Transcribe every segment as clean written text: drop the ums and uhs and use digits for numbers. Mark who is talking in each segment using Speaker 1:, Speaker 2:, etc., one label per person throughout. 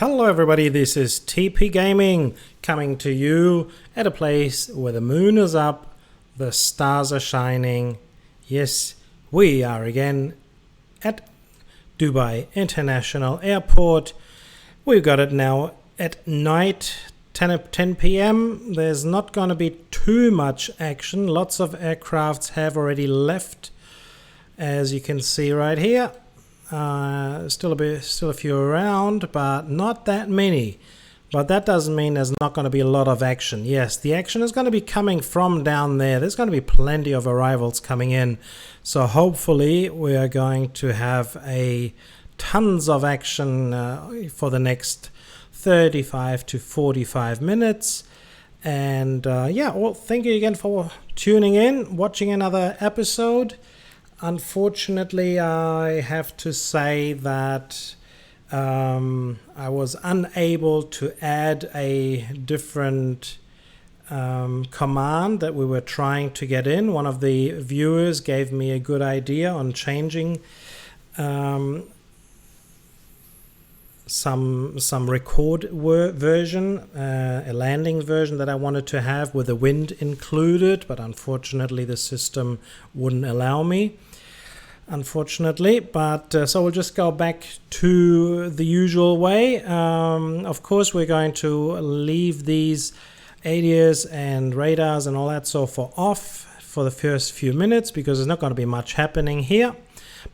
Speaker 1: Hello everybody, this is TP Gaming coming to you at a place where the moon is up, the stars are shining. Yes, we are again at Dubai International Airport. We've got it now at night, 10 p.m. There's not going to be too much action. Lots of aircrafts have already left, as you can see right here. Still a few around, but not that many. But that doesn't mean there's not going to be a lot of action. Yes, the action is going to be coming from down there. There's going to be plenty of arrivals coming in. So hopefully we are going to have tons of action for the next 35 to 45 minutes. And well, thank you again for tuning in, watching another episode. Unfortunately, I have to say that I was unable to add a different command that we were trying to get in. One of the viewers gave me a good idea on changing some record version, a landing version that I wanted to have with the wind included, but unfortunately the system wouldn't allow me. Unfortunately, but so we'll just go back to the usual way. Of course, we're going to leave these ADS and radars and all that so forth off for the first few minutes because there's not going to be much happening here.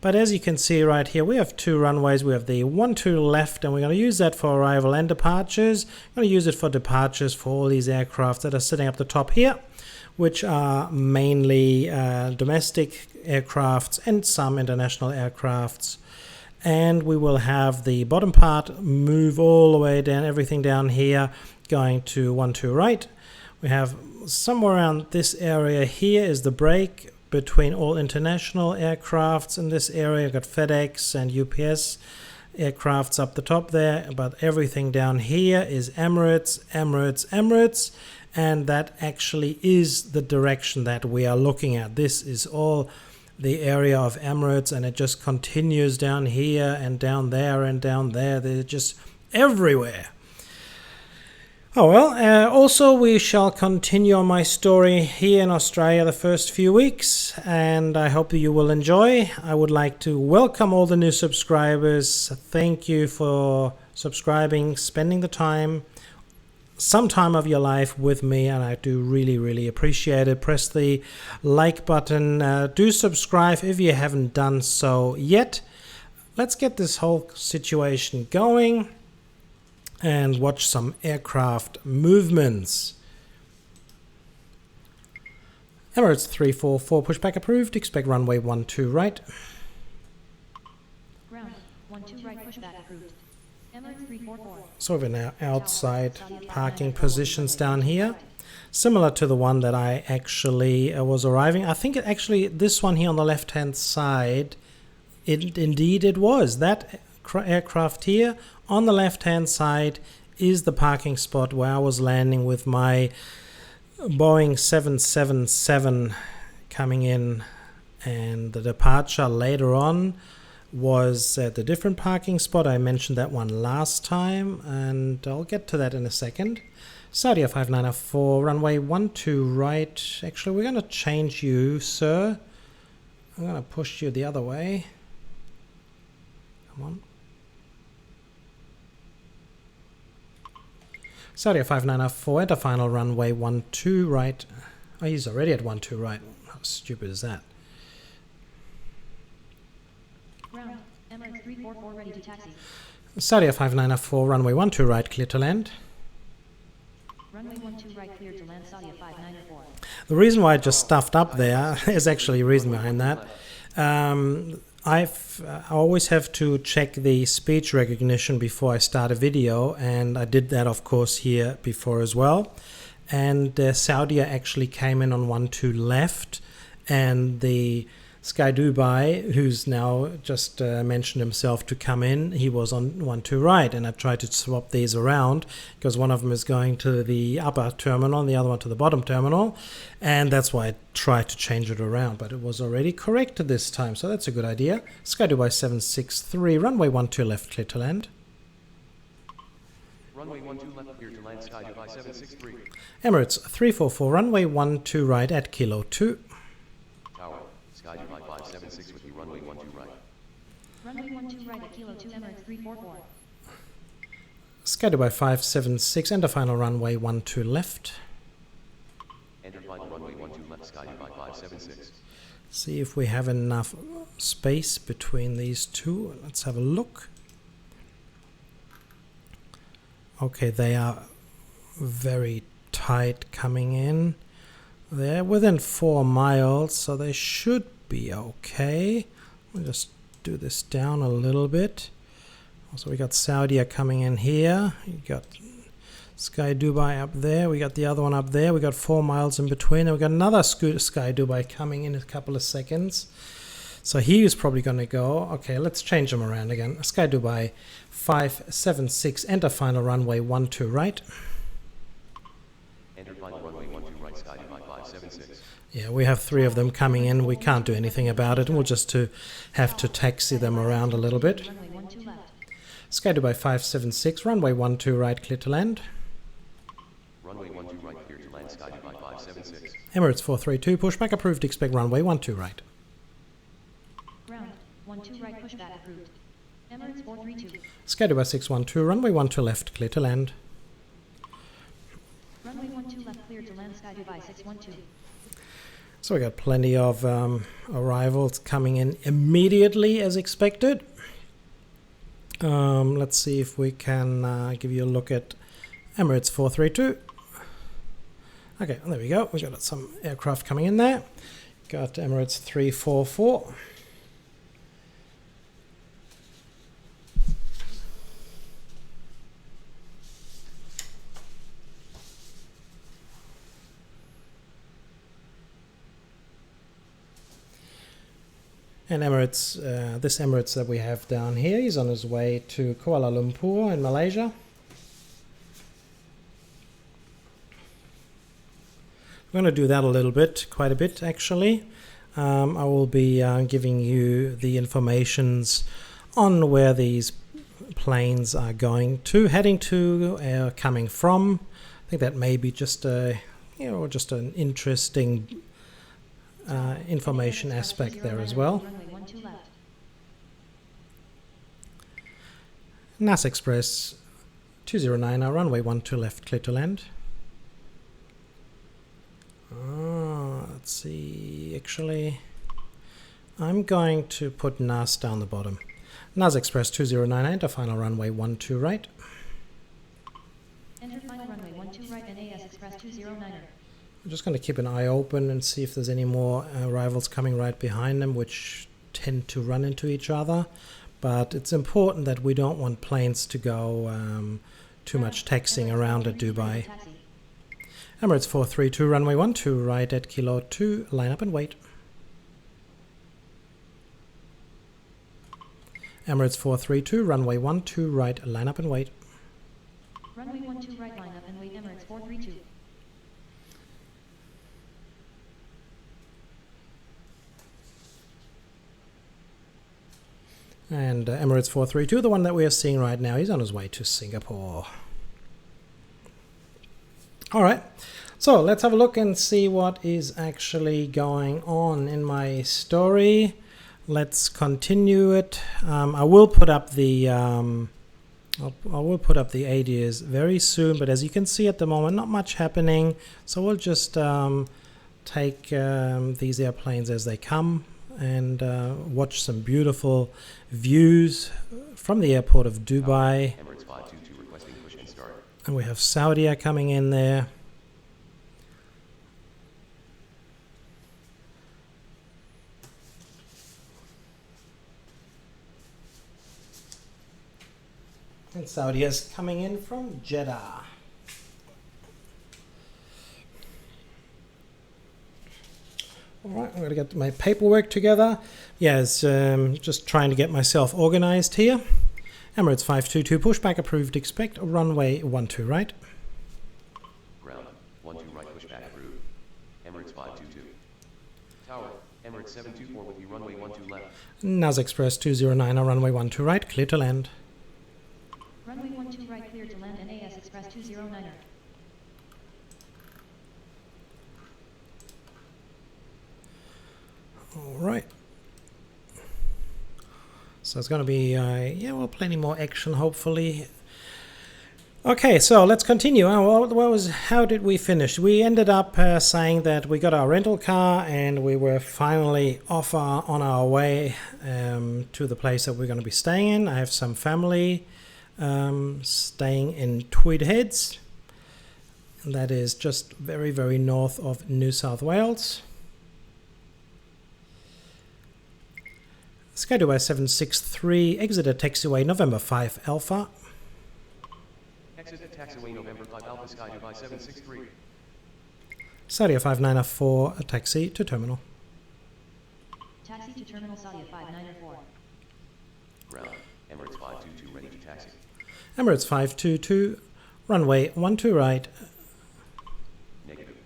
Speaker 1: But as you can see right here, we have two runways. We have the 1-2 left, and we're going to use that for arrival and departures. We're going to use it for departures for all these aircraft that are sitting up the top here, which are mainly domestic aircrafts and some international aircrafts. And we will have the bottom part move all the way down, everything down here going to 1-2 right. We have somewhere around this area here is the break between all international aircrafts. In this area you've got FedEx and UPS aircrafts up the top there, but everything down here is Emirates, and that actually is the direction that we are looking at. This is all the area of Emirates, and it just continues down here and down there and down there. They're just everywhere. Oh well, also we shall continue on my story here in Australia the first few weeks, and I hope you will enjoy. I would like to welcome all the new subscribers. Thank you for subscribing, spending the time, some time of your life with me, and I do really appreciate it. Press the like button. Do subscribe if you haven't done so yet. Let's get this whole situation going and watch some aircraft movements. Emirates 344 pushback approved. Expect runway 12 right.
Speaker 2: Ground 12 right pushback approved. Emirates 344.
Speaker 1: So we're now outside parking positions down here, similar to the one that I actually was arriving. I think actually this one here on the left hand side, indeed it was. That aircraft here on the left hand side is the parking spot where I was landing with my Boeing 777 coming in, and the departure later on was at a different parking spot. I mentioned that one last time, and I'll get to that in a second. Saudi 5904, runway 12 right. Actually, we're going to change you, sir. I'm going to push you the other way. Come on. Saudi 5904, enter final runway 12 right. Oh, he's already at 12 right. How stupid is that?
Speaker 2: Ground Emirates 344 ready to taxi.
Speaker 1: Saudi 5904, runway 12 right, clear to land.
Speaker 2: Runway 12 right clear to land. Saudi 594.
Speaker 1: The reason why I just stuffed up there is actually a reason behind that. I always have to check the speech recognition before I start a video, and I did that of course here before as well. And Saudi actually came in on 12 left, and the Sky Dubai, who's now just mentioned himself to come in, he was on 12 right, and I tried to swap these around because one of them is going to the upper terminal and the other one to the bottom terminal, and that's why I tried to change it around, but it was already corrected this time, so that's a good idea. Sky Dubai 763, runway 12 left, clear to land.
Speaker 3: Runway 12 left, clear to land, Sky Dubai 763.
Speaker 1: Emirates 344, runway 12 right at Kilo 2.
Speaker 3: Tower, Sky Dubai 576 with you, runway 12 right.
Speaker 2: Runway 12 right at Kilo 2 Emirates 344.
Speaker 1: Sky Dubai 576, enter final runway 12 left.
Speaker 3: Enter final runway 12 left, Sky Dubai 576.
Speaker 1: See if we have enough space between these two. Let's have a look. Okay, they are very tight coming in. They're within 4 miles, so they should be okay. We'll just do this down a little bit. Also, we got Saudi coming in here. You got Sky Dubai up there. We got the other one up there. We got 4 miles in between. And we got another Sky Dubai coming in a couple of seconds. So he is probably going to go. Okay, let's change them around again. Sky Dubai 576, enter final runway 12 right.
Speaker 3: Enter final runway 12 right, Sky Dubai 576.
Speaker 1: Yeah, we have 3 of them coming in. We can't do anything about it. We'll just have to taxi them around a little bit.
Speaker 2: Runway 12 left.
Speaker 1: Sky Dubai 576, runway 12 right, clear to land.
Speaker 3: Runway 12 right, clear to land, Sky Dubai 576.
Speaker 1: Emirates 432, pushback approved, expect runway 12 right.
Speaker 2: Ground 12 right pushback approved. Emirates 432.
Speaker 1: Sky Dubai 612, runway 12 left, clear to land.
Speaker 2: Runway 12 left clear to land Sky Dubai 612.
Speaker 1: So we got plenty of arrivals coming in immediately as expected. Let's see if we can give you a look at Emirates 432. Okay, there we go. We got some aircraft coming in there. Got Emirates 344. And Emirates, this Emirates that we have down here, he's on his way to Kuala Lumpur in Malaysia. I'm going to do that a little bit, quite a bit actually. I will be giving you the informations on where these planes are going to, heading to, coming from. I think that may be just a, just an interesting information aspect there as well.
Speaker 2: Runway 12 left.
Speaker 1: NAS Express 209, runway 12 left, clear to land. Let's see, actually, I'm going to put NAS down the bottom. NAS Express 209, enter final runway 12 right.
Speaker 2: Enter final runway 12 right NAS Express 209er.
Speaker 1: I'm just going to keep an eye open and see if there's any more arrivals coming right behind them, which tend to run into each other. But it's important that we don't want planes to go too much taxiing around at Dubai. Emirates 432, runway 12 right at Kilo 2, line up and wait. Emirates 432, runway 12 right, line up and wait.
Speaker 2: Runway 12 right line up and wait Emirates 432.
Speaker 1: And Emirates 432, the one that we are seeing right now, he's on his way to Singapore. All right, so let's have a look and see what is actually going on in my story. Let's continue it. I will put up the ADs very soon, but as you can see at the moment, not much happening. So we'll just take these airplanes as they come and watch some beautiful views from the airport of Dubai.
Speaker 3: Emirates 522 requesting push and start.
Speaker 1: And we have Saudi coming in there. And Saudi is coming in from Jeddah. All right, I'm going to get my paperwork together. Yes, just trying to get myself organized here. Emirates 522, pushback approved, expect runway 12 right.
Speaker 3: Ground 12 right, pushback approved. Emirates 522. Tower, Emirates 724 with you, runway 12 left.
Speaker 1: NAS Express 209, runway 12 right, clear to land.
Speaker 2: Runway 12 right clear to land NAS Express 209er.
Speaker 1: All right. So it's going to be, yeah, well, plenty more action, hopefully. Okay, so let's continue. How did we finish? We ended up saying that we got our rental car and we were finally on our way to the place that we're going to be staying in. I have some family staying in Tweed Heads. That is just very, very north of New South Wales. Sky Dubai 763, exit at taxiway November 5 Alpha.
Speaker 3: Exit at taxiway November 5 Alpha Sky Dubai 763.
Speaker 1: Sadia 5904, a taxi to terminal.
Speaker 2: Taxi to terminal Sadia 5904.
Speaker 3: Ground, Emirates 522 ready to taxi.
Speaker 1: Emirates 522, runway 12 right.
Speaker 3: Negative.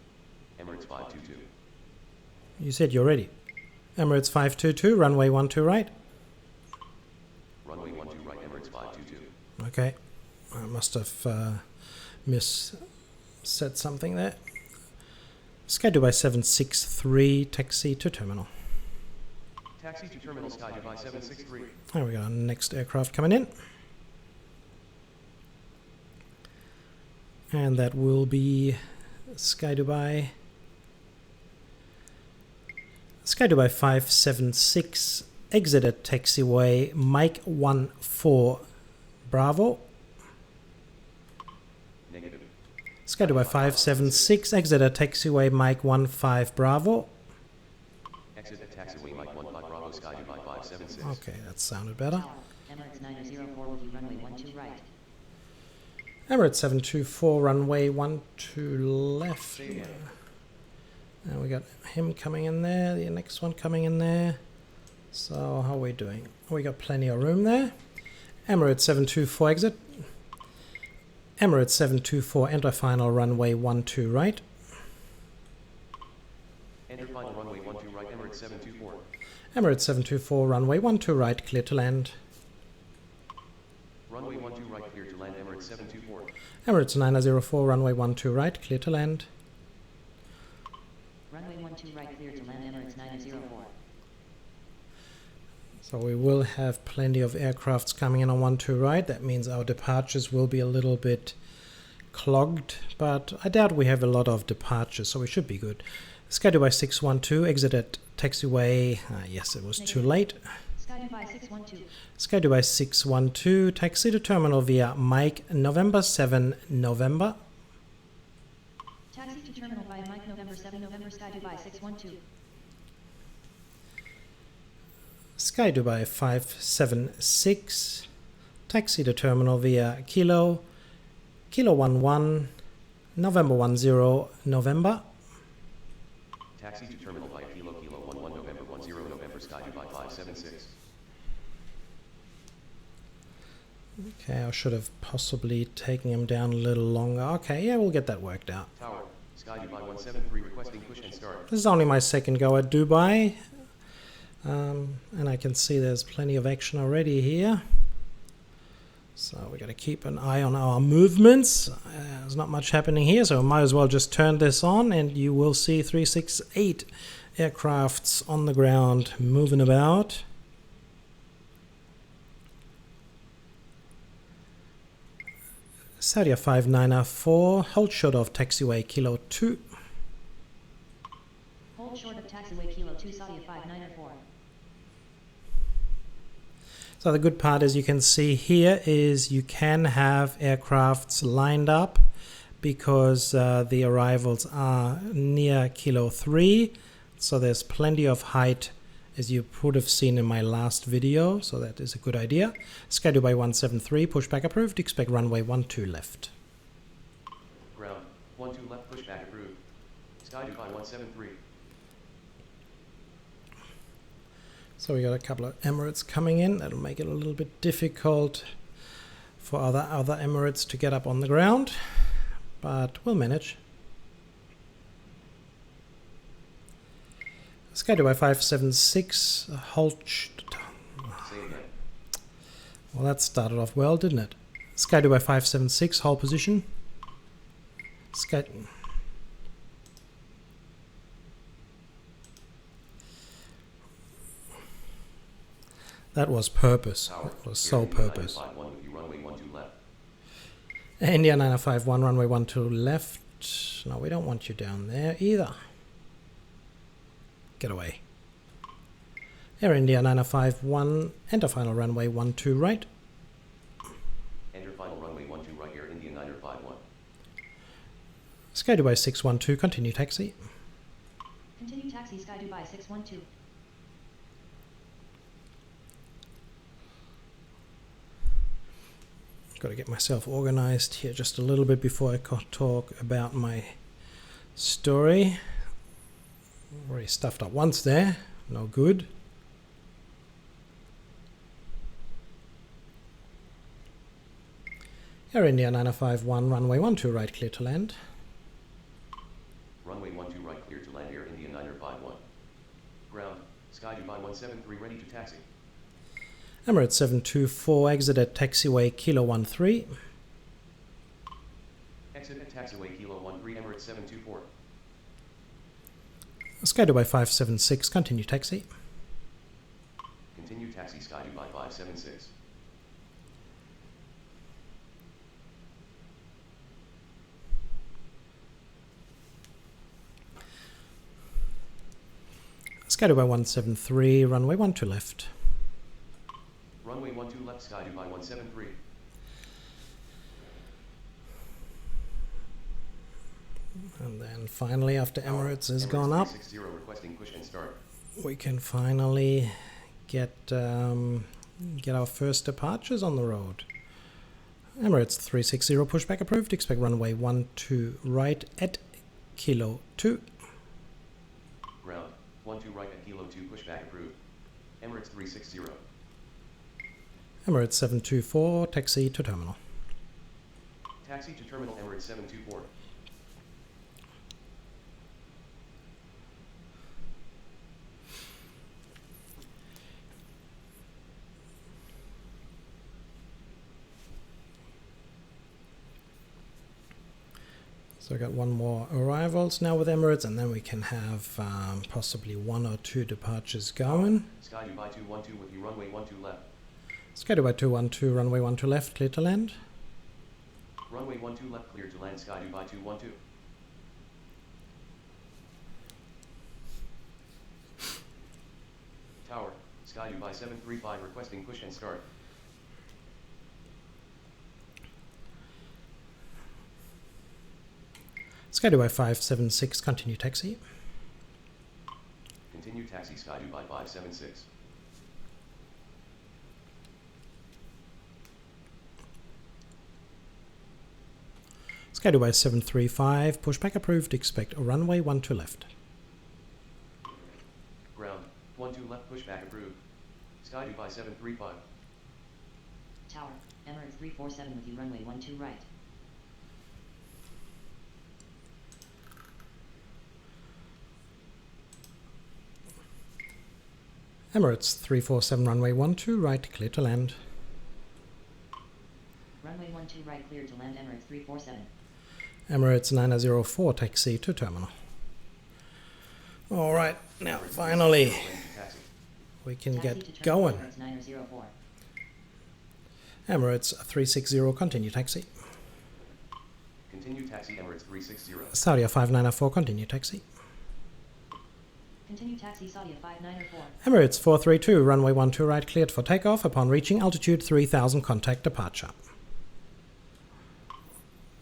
Speaker 3: Emirates 522.
Speaker 1: You said you're ready. Emirates 522, runway 12 right.
Speaker 3: Runway 12 right, Emirates 522.
Speaker 1: Okay, I must have said something there. Sky Dubai 763, taxi to terminal.
Speaker 3: Taxi to terminal Sky Dubai 763.
Speaker 1: There we go, next aircraft coming in. And that will be Sky Dubai 576, exit at taxiway Mike 14 Bravo.
Speaker 3: Negative.
Speaker 1: Sky Dubai 576, exit at taxiway Mike 15 Bravo.
Speaker 3: Exit at taxiway Mike 15 Bravo Sky Dubai 576.
Speaker 1: Okay, that sounded better.
Speaker 2: Emirates 904 will be runway 12 right.
Speaker 1: Emirates 724, runway 12 left.
Speaker 3: Say again.
Speaker 1: And we got him coming in there, the next one coming in there. So how are we doing? We got plenty of room there. Emirates 724 exit. Emirates 724 enter final runway 12 right.
Speaker 3: Enter final runway 12 right, Emirates 724.
Speaker 1: Emirates 724 runway 12 right, clear to land.
Speaker 3: Runway 12 right, clear to land, Emirates 724.
Speaker 1: Emirates 904 runway 12 right, clear to land.
Speaker 2: Runway 12 right, clear to land, Emirates 904.
Speaker 1: So we will have plenty of aircrafts coming in on 12 right. That means our departures will be a little bit clogged, but I doubt we have a lot of departures, so we should be good. Sky Dubai 612, exit at taxiway. Yes, it was too late.
Speaker 2: Sky Dubai 612.
Speaker 1: Sky Dubai 612, taxi to terminal via Mike November 7 November.
Speaker 2: Taxi to terminal via Mike November 7 November Sky Dubai 612.
Speaker 1: Sky Dubai 576, taxi to terminal via Kilo 11 November 10 November.
Speaker 3: Taxi to terminal by Kilo 11 November 10 November Sky Dubai 576.
Speaker 1: Okay, I should have possibly taken him down a little longer. Okay, yeah, we'll get that worked out.
Speaker 3: Tower, Sky Dubai 173 requesting push and start.
Speaker 1: This is only my second go at Dubai. And I can see there's plenty of action already here. So we got to keep an eye on our movements. There's not much happening here, so I might as well just turn this on and you will see 368 aircrafts on the ground moving about. Sadia 5904, hold short of taxiway Kilo 2.
Speaker 2: Hold short of taxiway Kilo 2 Sadia 5904.
Speaker 1: So the good part, as you can see here, is you can have aircrafts lined up because the arrivals are near Kilo 3. So there's plenty of height, as you would have seen in my last video. So that is a good idea. Sky Dubai 173, pushback approved. Expect runway 12 left.
Speaker 3: Ground, 12 left pushback approved. Sky Dubai 173.
Speaker 1: So we got a couple of Emirates coming in. That'll make it a little bit difficult for other Emirates to get up on the ground, but we'll manage. Sky Dubai 576, hold.
Speaker 3: Say again.
Speaker 1: Well, that started off well, didn't it? Sky Dubai 576, hold position. Sky. That was purpose.
Speaker 3: Tower,
Speaker 1: That was
Speaker 3: Air
Speaker 1: so
Speaker 3: India
Speaker 1: purpose.
Speaker 3: 951 with you, runway 12 left.
Speaker 1: India 9051, runway 12 left. No, we don't want you down there either. Get away. Air India 9051, enter final runway 12 right.
Speaker 3: Enter final runway 12 right, Air India 9051.
Speaker 1: Sky Dubai 612, continue taxi.
Speaker 2: Continue taxi Sky Dubai 612.
Speaker 1: Got to get myself organized here just a little bit before I talk about my story. Already stuffed up once there, no good. Air India 9051, runway 12 right, clear to land.
Speaker 3: Runway 12 right, clear to land, Air India 9051. Ground, Sky Dubai 173 ready to taxi.
Speaker 1: Emirates 724, exit at taxiway Kilo 13.
Speaker 3: Exit at taxiway Kilo 13, Emirates 724.
Speaker 1: Sky Dubai 576, continue taxi.
Speaker 3: Continue taxi Sky Dubai 576.
Speaker 1: Sky Dubai 173, runway 12 left.
Speaker 3: Runway 12 left, Sky Dubai 173.
Speaker 1: And then finally, after Emirates has
Speaker 3: Emirates
Speaker 1: gone up,
Speaker 3: 360 requesting push and start.
Speaker 1: we can finally get our first departures on the road. Emirates 360 pushback approved. Expect runway 12 right at Kilo 2.
Speaker 3: Ground, 12 right at Kilo 2, pushback approved. Emirates 360.
Speaker 1: Emirates 724, taxi to terminal.
Speaker 3: Taxi to terminal, Emirates 724.
Speaker 1: So I got one more arrivals now with Emirates, and then we can have possibly 1 or 2 departures going.
Speaker 3: Sky Dubai 212 with you, runway 12 left.
Speaker 1: Sky Dubai 212, runway 12 left, clear to land.
Speaker 3: Runway 12 left, clear to land, Sky Dubai 212. Tower, Sky Dubai 735 requesting push and start.
Speaker 1: Sky Dubai 576, continue taxi.
Speaker 3: Continue taxi, Sky Dubai 576.
Speaker 1: Sky Dubai 735, pushback approved. Expect a runway 12 left.
Speaker 3: Ground, 12 left, pushback approved. Sky Dubai 735.
Speaker 2: Tower, Emirates 347 with you runway 12 right.
Speaker 1: Emirates 347, runway 12 right, clear to land.
Speaker 2: Runway 12 right clear to land Emirates 347.
Speaker 1: Emirates 904, taxi to terminal. Alright, now finally we can
Speaker 2: Taxi
Speaker 1: get
Speaker 2: to terminal,
Speaker 1: going.
Speaker 2: Emirates 904.
Speaker 1: Emirates 360, continue taxi.
Speaker 3: Continue taxi, Emirates 360.
Speaker 1: Saudia 5904, continue taxi.
Speaker 2: Continue taxi Saudia 5904.
Speaker 1: Emirates 432, runway 12 right, cleared for takeoff upon reaching altitude 3000, contact departure.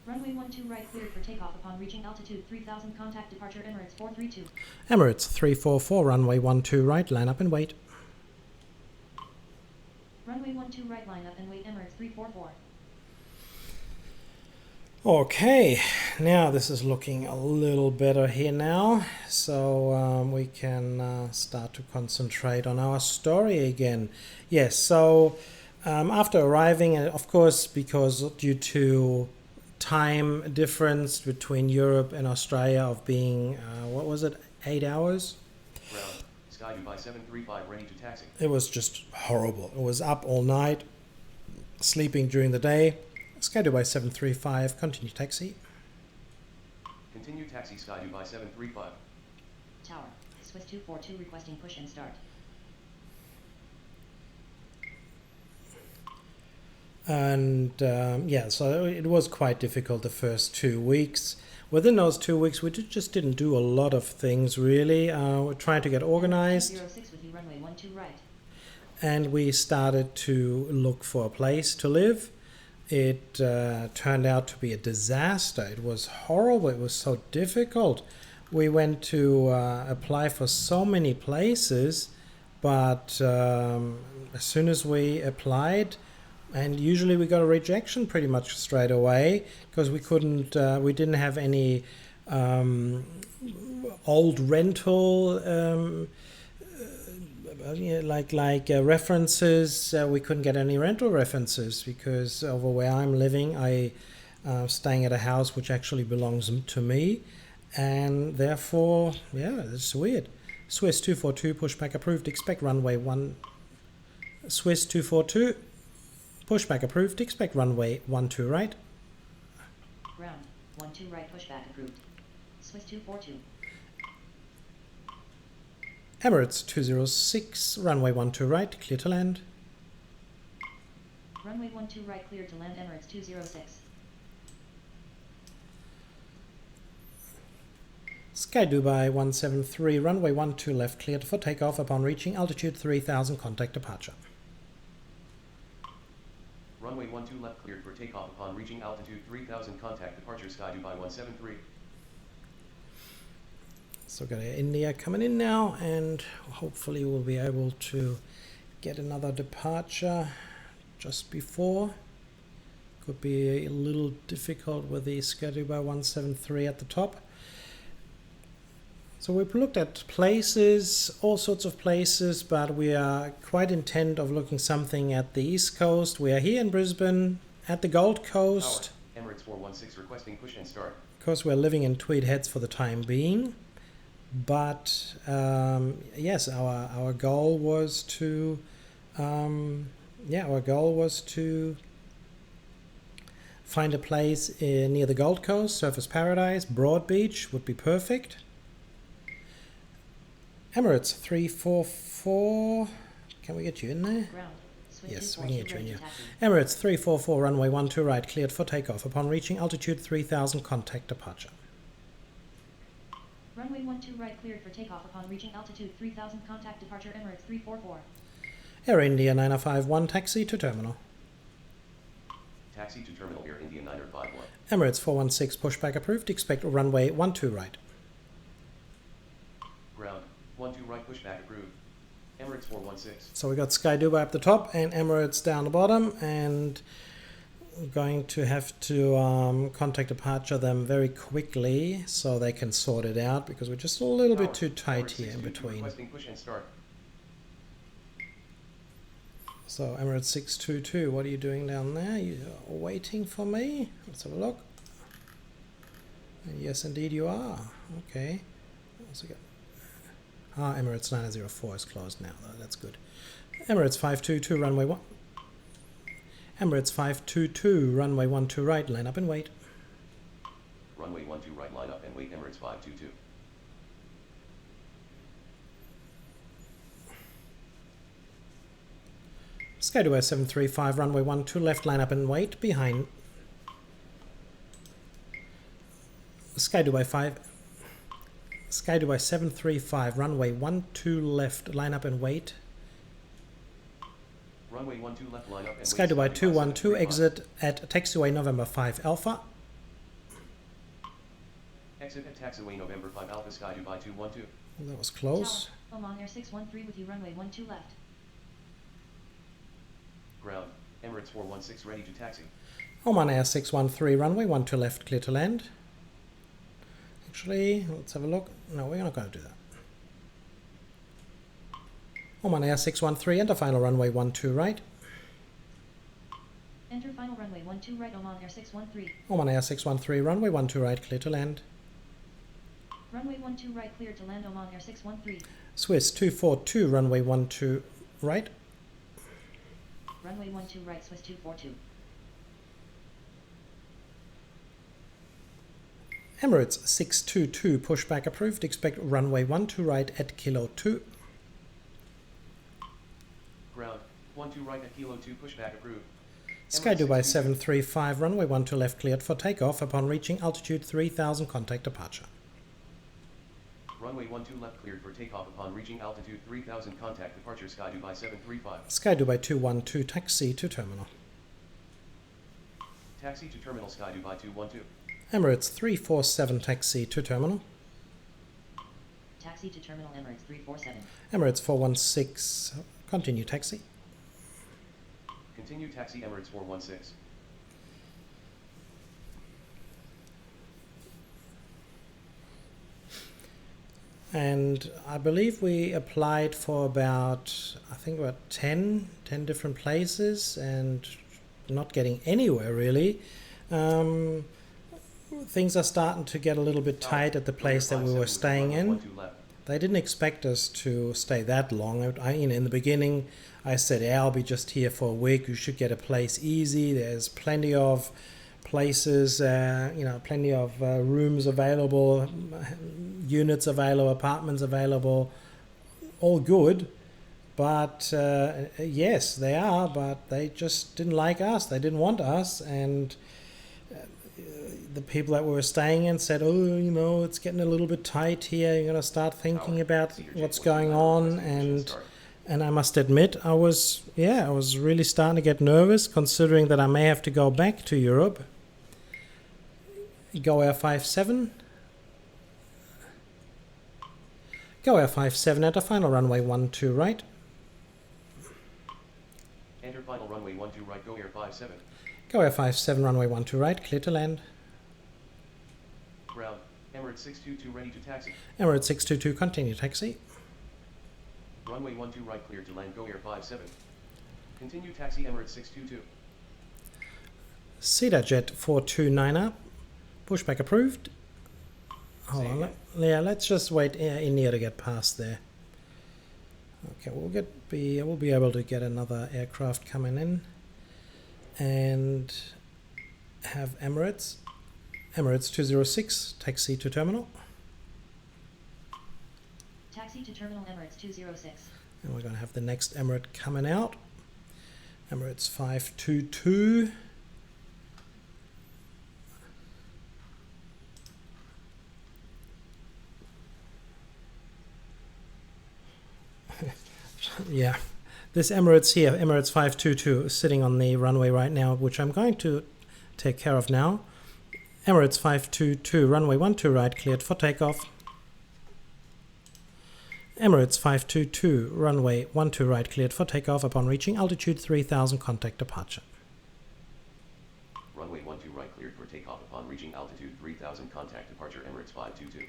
Speaker 2: Runway 12 right cleared for takeoff upon reaching altitude 3000, contact departure Emirates 432.
Speaker 1: Emirates 344, runway 12 right, line up and wait.
Speaker 2: Runway 12 right line up and wait Emirates 344.
Speaker 1: Okay, now this is looking a little better here now, so we can start to concentrate on our story again. Yes, so after arriving, and of course because due to time difference between Europe and Australia of being, what was it, 8 hours?
Speaker 3: Ground, Sky Dubai 735 ready to taxi.
Speaker 1: It was just horrible. It was up all night, sleeping during the day, Sky Dubai 735, continue taxi.
Speaker 3: Continue taxi Sky Dubai 735.
Speaker 2: Tower, Swiss 242 requesting push and start.
Speaker 1: And yeah, so it was quite difficult the first 2 weeks. Within those 2 weeks, we just didn't do a lot of things really. We're trying to get organized.
Speaker 2: 06 with you, runway 12 right.
Speaker 1: And we started to look for a place to live. It turned out to be a disaster. It was horrible. It was so difficult. We went to apply for so many places, but as soon as we applied, and usually we got a rejection pretty much straight away because we didn't have any old rental references. We couldn't get any rental references because over where I'm living, I staying at a house which actually belongs to me, and therefore, yeah, it's weird. Swiss 242 pushback approved. Expect runway 1. Swiss 242 pushback approved. Expect runway 12 right.
Speaker 2: Ground 12 right pushback approved. Swiss 242.
Speaker 1: Emirates 206 runway 12 right. Clear to land.
Speaker 2: Runway 12 right cleared to land. Emirates 206.
Speaker 1: Sky Dubai 173 runway 12 left cleared for takeoff upon reaching altitude 3000. Contact departure.
Speaker 3: Runway 12 left cleared for takeoff upon reaching altitude 3000. Contact departure Sky Dubai 173.
Speaker 1: So got Air India coming in now, and hopefully we'll be able to get another departure just before. Could be a little difficult with the Sky Dubai 173 at the top. So we've looked at places, all sorts of places, but we are quite intent of looking something at the East Coast. We are here in Brisbane, at the Gold Coast.
Speaker 3: Tower, Emirates 416 requesting push and start.
Speaker 1: Of course, we're living in Tweed Heads for the time being. But yes, our goal was to find a place near the Gold Coast, Surfers Paradise, Broad Beach would be perfect. Emirates 344, can we get you in there?
Speaker 2: Ground. Swiss
Speaker 1: Yes, we can get you in here.
Speaker 2: taxi.
Speaker 1: Emirates 344 runway 12 right cleared for takeoff upon reaching altitude 3000. Contact departure.
Speaker 2: Runway 12 right cleared for takeoff upon reaching altitude 3000. Contact departure Emirates 344.
Speaker 1: Air India 9051 taxi to terminal.
Speaker 3: Taxi to terminal Air India 9051.
Speaker 1: Emirates 416 pushback approved. Expect runway 12 right.
Speaker 3: Ground 12 right pushback approved. Emirates 416.
Speaker 1: So we got Sky Dubai up the top and Emirates down the bottom, and we're going to have to contact departure them very quickly so they can sort it out, because we're just a little bit too tight
Speaker 3: Emirates
Speaker 1: here in
Speaker 3: 622
Speaker 1: between.
Speaker 3: requesting push and start.
Speaker 1: So Emirates 622, what are you doing down there? You are waiting for me? Let's have a look. And yes, indeed you are. Okay. Also got Emirates 904 is closed now, though. That's good. Emirates 522 runway 1. Emirates 522 runway 12 right. Line up and wait.
Speaker 3: Runway 12 right line up and wait. Emirates 522.
Speaker 1: Sky Dubai 735 runway 12 left. Line up and wait behind. Sky Dubai 735 runway 12 left. Line up and wait.
Speaker 3: Runway 12 left line up and
Speaker 1: Sky
Speaker 3: wait.
Speaker 1: Dubai 212
Speaker 3: 735.
Speaker 1: exit at taxiway November 5 Alpha.
Speaker 3: Exit at taxiway November 5 Alpha Sky Dubai 212.
Speaker 1: That was close.
Speaker 2: Tower, Oman Air 613 with you, runway 12 left.
Speaker 3: Ground Emirates 416 ready to taxi.
Speaker 1: Oman Air 613 runway 12 left, clear to land. Actually, let's have a look. No, we're not going to do that. Oman Air 613, enter final runway 12 right.
Speaker 2: Enter final runway 12 right, Oman Air 613.
Speaker 1: Oman Air 613 runway 12 right, clear to land.
Speaker 2: Runway 12 right cleared to land, Oman Air 613.
Speaker 1: Swiss 242 runway 12 right.
Speaker 2: Runway 12 right, Swiss 242.
Speaker 1: Emirates 622, pushback approved. Expect runway 12 right at Kilo 2.
Speaker 3: Ground, 12 right at Kilo 2, pushback approved.
Speaker 1: Sky
Speaker 3: Emirates
Speaker 1: Dubai
Speaker 3: 622.
Speaker 1: 735, runway 12 left cleared for takeoff upon reaching altitude 3000, contact departure.
Speaker 3: Runway 12 left cleared for takeoff upon reaching altitude 3000, contact departure. Sky Dubai 735.
Speaker 1: Sky Dubai 212, taxi to terminal.
Speaker 3: Taxi to terminal. Sky Dubai 212.
Speaker 1: Emirates 347, taxi to terminal.
Speaker 2: Taxi to terminal Emirates 347.
Speaker 1: Emirates 416, continue taxi.
Speaker 3: Continue taxi Emirates 416.
Speaker 1: And I believe we applied for about 10 different places and not getting anywhere really. Things are starting to get a little bit tight at the place that we were staying in. They didn't expect us to stay that long. In the beginning I said, yeah, I'll be just here for a week. You should get a place easy. There's plenty of places, plenty of rooms available, units available, apartments available, all good. But yes, they are, but they just didn't like us. They didn't want us. And the people that we were staying in said, oh, it's getting a little bit tight here. You're going to start thinking about what's going on. And I must admit, I was really starting to get nervous, considering that I may have to go back to Europe. Go Air 57. Go Air 57 at a final runway 12 right.
Speaker 3: Enter final runway 12 right. Go Air 57.
Speaker 1: Go Air 57 runway 12 right, clear to land.
Speaker 3: Ground, Emirates 622 ready to taxi.
Speaker 1: Emirates 622, continue taxi.
Speaker 3: Runway 12 right clear to land. Go Air 57. Continue taxi Emirates 622.
Speaker 1: Cedar Jet 429 up. Pushback approved. Hold on. Let's just wait India to get past there. Okay, we'll be able to get another aircraft coming in and have Emirates 206 taxi to terminal.
Speaker 2: Taxi to terminal Emirates 206.
Speaker 1: And we're going to have the next Emirate coming out. Emirates 522. Yeah, this Emirates here, Emirates 522, is sitting on the runway right now, which I'm going to take care of now. Emirates 522, runway 12 right, cleared for takeoff. Emirates 522, runway 12 right, cleared for takeoff upon reaching altitude 3000, contact departure.
Speaker 3: Runway 12 right cleared for takeoff upon reaching altitude 3000, contact departure Emirates 522.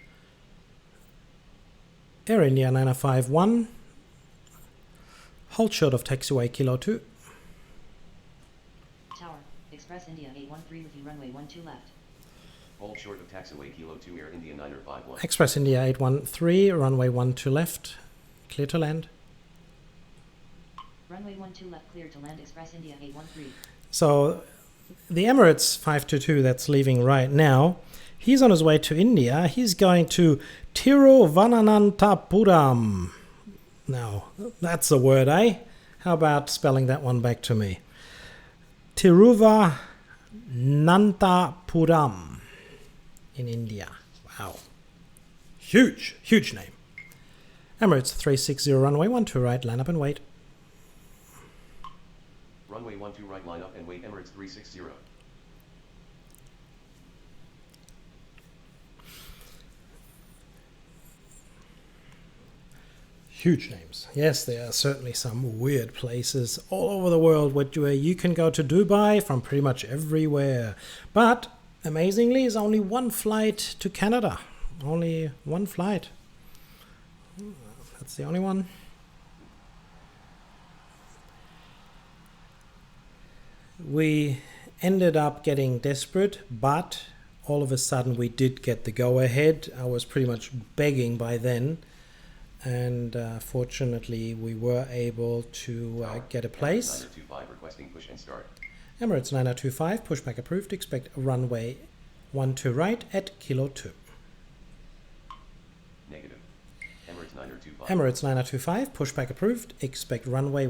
Speaker 1: Air India 9051, hold short of taxiway Kilo 2.
Speaker 2: Tower, Express India 813 with you runway 12 left.
Speaker 3: Hold short of taxiway Kilo 2 Air India 9051.
Speaker 1: Express India 813, runway 12 left, clear to land.
Speaker 2: Runway 12 left clear to land Express India 813.
Speaker 1: So the Emirates 522 that's leaving right now, he's on his way to India. He's going to Tiruvananthapuram. Now, that's a word, eh? How about spelling that one back to me? Tiruvananthapuram in India. Wow. Huge, huge name. Emirates 360, runway 12 right, line up and wait.
Speaker 3: Runway 12 right, line up and wait. Emirates 360.
Speaker 1: Huge names. Yes, there are certainly some weird places all over the world where you can go to Dubai from pretty much everywhere. But amazingly, there's only one flight to Canada. Only one flight. That's the only one. We ended up getting desperate, but all of a sudden we did get the go-ahead. I was pretty much begging by then. And fortunately, we were able to get a place.
Speaker 3: 9025 requesting push and start.
Speaker 1: Emirates 9025, pushback approved. Expect runway 12 right at Kilo 2.
Speaker 3: Negative. Emirates 9025.
Speaker 1: Emirates 9025, pushback approved, expect runway